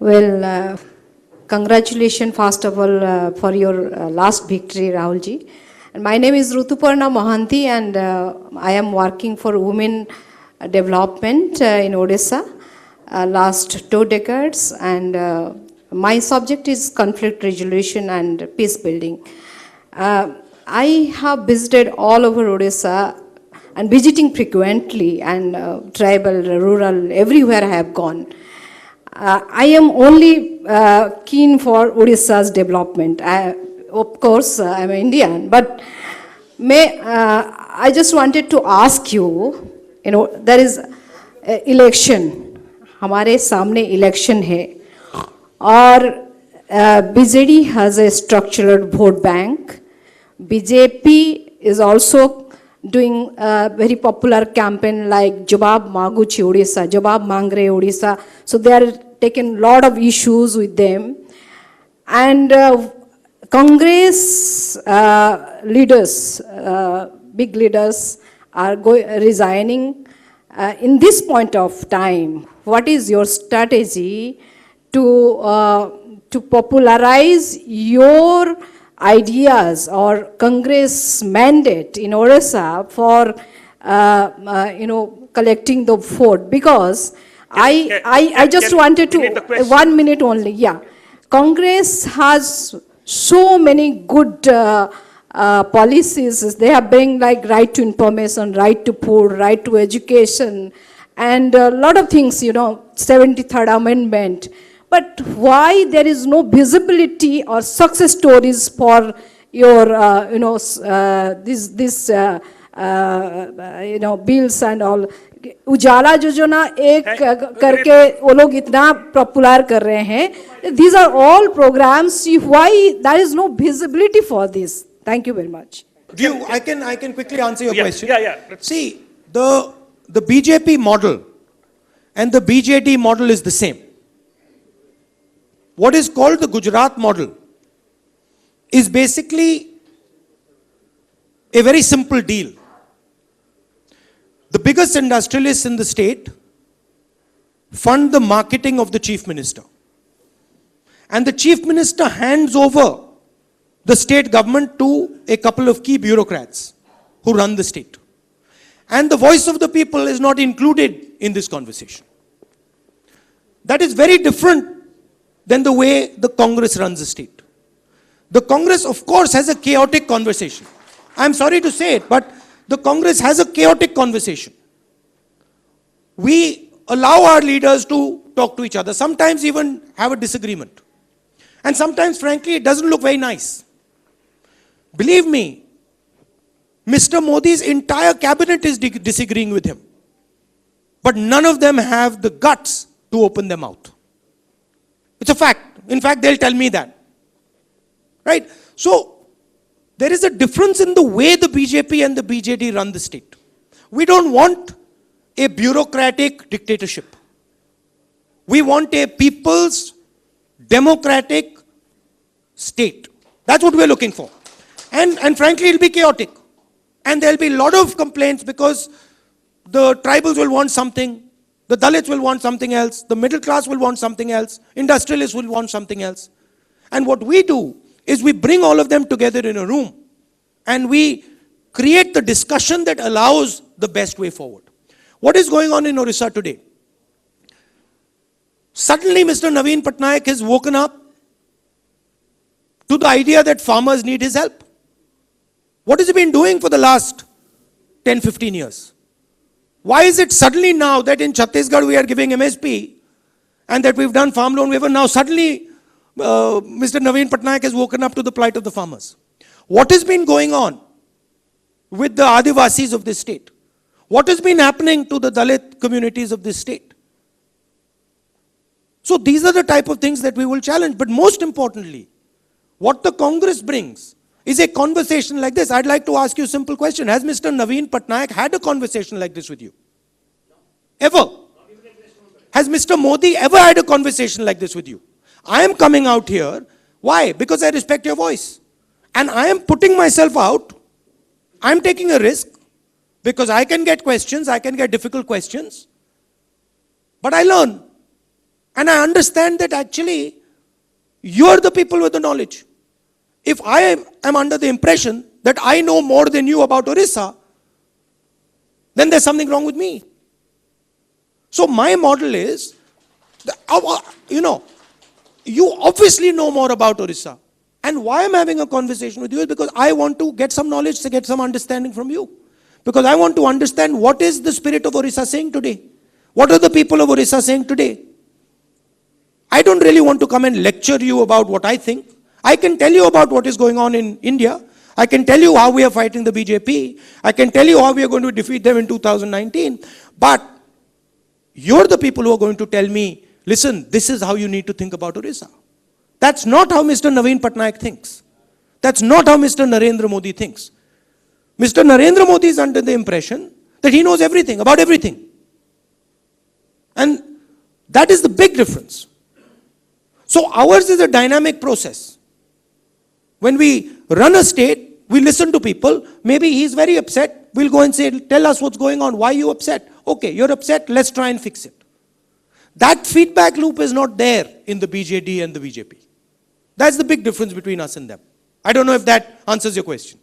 Well, congratulations first of all for your last victory, Rahulji. And my name is Rutuparna Mohanty, and I am working for women development in Odisha last 2 decades, and my subject is conflict resolution and peace building. I have visited all over Odisha and visiting frequently, and tribal, rural, everywhere I have gone. I am only keen for Odisha's development. Of course, I'm Indian, but I just wanted to ask you, there is election. हमारे सामने election है, और BJD has a structured vote bank. BJP is also doing a very popular campaign like Jawab Maguchi Odisha, Jawab Mangre Odisha. So they are taking a lot of issues with them. And Congress leaders, big leaders are resigning. In this point of time, what is your strategy to popularize your ideas or Congress mandate in Odisha for collecting the vote? Because I just wanted to 1 minute only. Yeah, Congress has so many good policies. They have bring like right to information, right to food, right to education, and a lot of things. 73rd Amendment. But why there is no visibility or success stories for your, this bills and all? उजाला योजना एक करके वो लोग इतना popular कर रहे हैं. These are all programs. Why there is no visibility for this? Thank you very much. I can quickly answer your question. Yeah. See, the BJP model and the BJD model is the same. What is called the Gujarat model is basically a very simple deal. The biggest industrialists in the state fund the marketing of the chief minister. And the chief minister hands over the state government to a couple of key bureaucrats who run the state. And the voice of the people is not included in this conversation. That is very different than the way the Congress runs the state. The Congress, of course, has a chaotic conversation. I'm sorry to say it, but the Congress has a chaotic conversation. We allow our leaders to talk to each other, sometimes even have a disagreement. And sometimes, frankly, it doesn't look very nice. Believe me, Mr. Modi's entire cabinet is disagreeing with him. But none of them have the guts to open their mouth. It's a fact. In fact, they'll tell me that. Right? So, there is a difference in the way the BJP and the BJD run the state. We don't want a bureaucratic dictatorship. We want a people's democratic state. That's what we're looking for. And frankly, it'll be chaotic. And there'll be a lot of complaints because the tribals will want something, the Dalits will want something else, the middle class will want something else, industrialists will want something else. And what we do is we bring all of them together in a room and we create the discussion that allows the best way forward. What is going on in Odisha today? Suddenly Mr. Naveen Patnaik has woken up to the idea that farmers need his help. What has he been doing for the last 10-15 years? Why is it suddenly now that in Chhattisgarh we are giving MSP and that we've done farm loan waiver? Now suddenly Mr. Naveen Patnaik has woken up to the plight of the farmers. What has been going on with the Adivasis of this state? What has been happening to the Dalit communities of this state? So these are the type of things that we will challenge. But most importantly, what the Congress brings is a conversation like this. I'd like to ask you a simple question. Has Mr. Naveen Patnaik had a conversation like this with you? Ever? Has Mr. Modi ever had a conversation like this with you? I am coming out here. Why? Because I respect your voice. And I am putting myself out. I'm taking a risk because I can get questions. I can get difficult questions. But I learn. And I understand that actually you're the people with the knowledge. If I am under the impression that I know more than you about Odisha, then there's something wrong with me. So my model is, you obviously know more about Odisha. And why I'm having a conversation with you is because I want to get some knowledge, to get some understanding from you. Because I want to understand what is the spirit of Odisha saying today. What are the people of Odisha saying today? I don't really want to come and lecture you about what I think. I can tell you about what is going on in India. I can tell you how we are fighting the BJP. I can tell you how we are going to defeat them in 2019. But you're the people who are going to tell me, listen, this is how you need to think about Odisha. That's not how Mr. Naveen Patnaik thinks. That's not how Mr. Narendra Modi thinks. Mr. Narendra Modi is under the impression that he knows everything, about everything. And that is the big difference. So ours is a dynamic process. When we run a state, we listen to people. Maybe he's very upset. We'll go and say, tell us what's going on. Why are you upset? Okay, you're upset. Let's try and fix it. That feedback loop is not there in the BJD and the BJP. That's the big difference between us and them. I don't know if that answers your question.